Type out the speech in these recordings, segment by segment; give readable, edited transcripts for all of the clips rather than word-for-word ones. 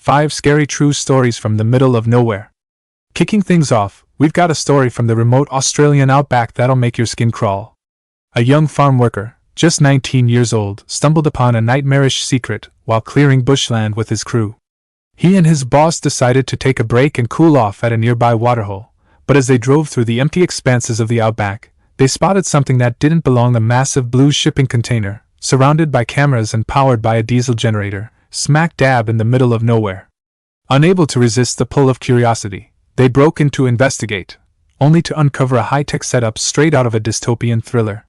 5 Scary True Stories from the Middle of Nowhere. Kicking things off, we've got a story from the remote Australian outback that'll make your skin crawl. A young farm worker, just 19 years old, stumbled upon a nightmarish secret while clearing bushland with his crew. He and his boss decided to take a break and cool off at a nearby waterhole, but as they drove through the empty expanses of the outback, they spotted something that didn't belong: a massive blue shipping container, surrounded by cameras and powered by a diesel generator, smack dab in the middle of nowhere. Unable to resist the pull of curiosity, they broke in to investigate, only to uncover a high-tech setup straight out of a dystopian thriller.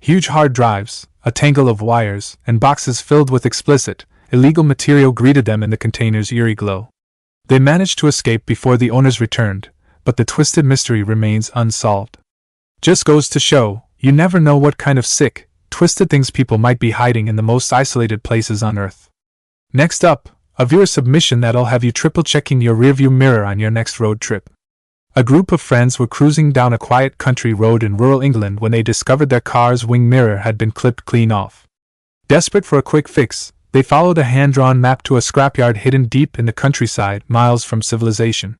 Huge hard drives, a tangle of wires, and boxes filled with explicit, illegal material greeted them in the container's eerie glow. They managed to escape before the owners returned, but the twisted mystery remains unsolved. Just goes to show, you never know what kind of sick, twisted things people might be hiding in the most isolated places on Earth. Next up, a viewer submission that'll have you triple-checking your rearview mirror on your next road trip. A group of friends were cruising down a quiet country road in rural England when they discovered their car's wing mirror had been clipped clean off. Desperate for a quick fix, they followed a hand-drawn map to a scrapyard hidden deep in the countryside, miles from civilization.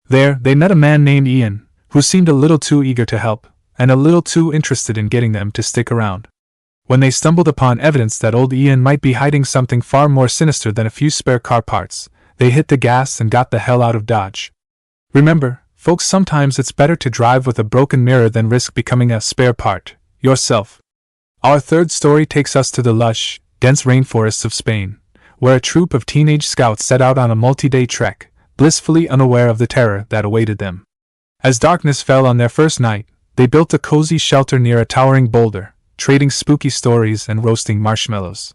There, they met a man named Ian, who seemed a little too eager to help, and a little too interested in getting them to stick around. When they stumbled upon evidence that old Ian might be hiding something far more sinister than a few spare car parts, they hit the gas and got the hell out of Dodge. Remember, folks, sometimes it's better to drive with a broken mirror than risk becoming a spare part yourself. Our third story takes us to the lush, dense rainforests of Spain, where a troop of teenage scouts set out on a multi-day trek, blissfully unaware of the terror that awaited them. As darkness fell on their first night, they built a cozy shelter near a towering boulder, trading spooky stories and roasting marshmallows.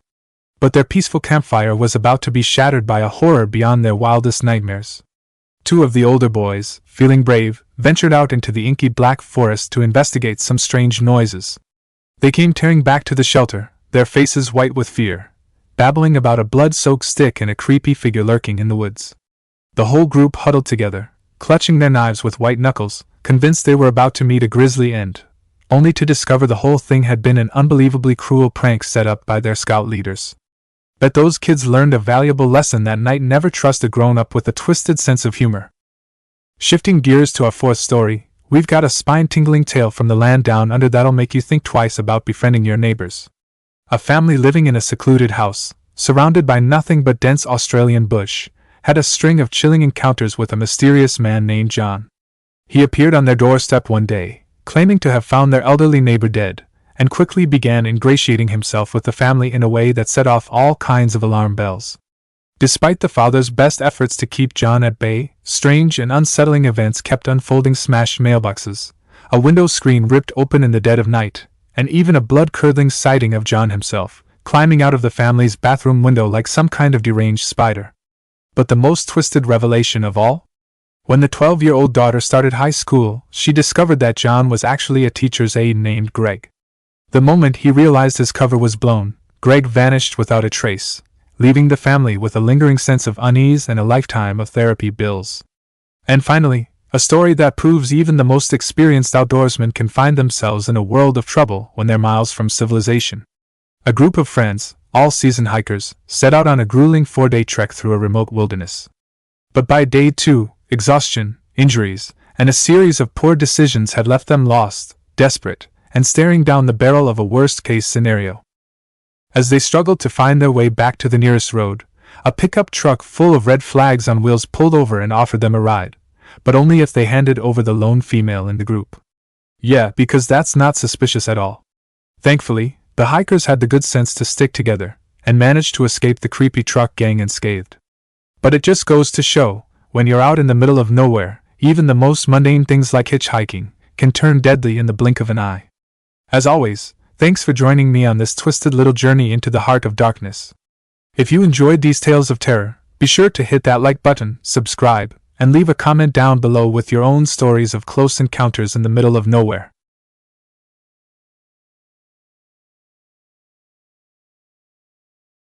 But their peaceful campfire was about to be shattered by a horror beyond their wildest nightmares. 2 of the older boys, feeling brave, ventured out into the inky black forest to investigate some strange noises. They came tearing back to the shelter, their faces white with fear, babbling about a blood-soaked stick and a creepy figure lurking in the woods. The whole group huddled together, clutching their knives with white knuckles, convinced they were about to meet a grisly end, only to discover the whole thing had been an unbelievably cruel prank set up by their scout leaders. Bet those kids learned a valuable lesson that night: never trust a grown-up with a twisted sense of humor. Shifting gears to our fourth story, we've got a spine-tingling tale from the land down under that'll make you think twice about befriending your neighbors. A family living in a secluded house, surrounded by nothing but dense Australian bush, had a string of chilling encounters with a mysterious man named John. He appeared on their doorstep one day, claiming to have found their elderly neighbor dead, and quickly began ingratiating himself with the family in a way that set off all kinds of alarm bells. Despite the father's best efforts to keep John at bay, strange and unsettling events kept unfolding: smashed mailboxes, a window screen ripped open in the dead of night, and even a blood-curdling sighting of John himself, climbing out of the family's bathroom window like some kind of deranged spider. But the most twisted revelation of all? When the 12-year-old daughter started high school, she discovered that John was actually a teacher's aide named Greg. The moment he realized his cover was blown, Greg vanished without a trace, leaving the family with a lingering sense of unease and a lifetime of therapy bills. And finally, a story that proves even the most experienced outdoorsmen can find themselves in a world of trouble when they're miles from civilization. A group of friends, all seasoned hikers, set out on a grueling 4-day trek through a remote wilderness. But by day 2, exhaustion, injuries, and a series of poor decisions had left them lost, desperate, and staring down the barrel of a worst-case scenario. As they struggled to find their way back to the nearest road, a pickup truck full of red flags on wheels pulled over and offered them a ride, but only if they handed over the lone female in the group. Yeah, because that's not suspicious at all. Thankfully, the hikers had the good sense to stick together, and managed to escape the creepy truck gang unscathed. But it just goes to show, when you're out in the middle of nowhere, even the most mundane things like hitchhiking can turn deadly in the blink of an eye. As always, thanks for joining me on this twisted little journey into the heart of darkness. If you enjoyed these tales of terror, be sure to hit that like button, subscribe, and leave a comment down below with your own stories of close encounters in the middle of nowhere.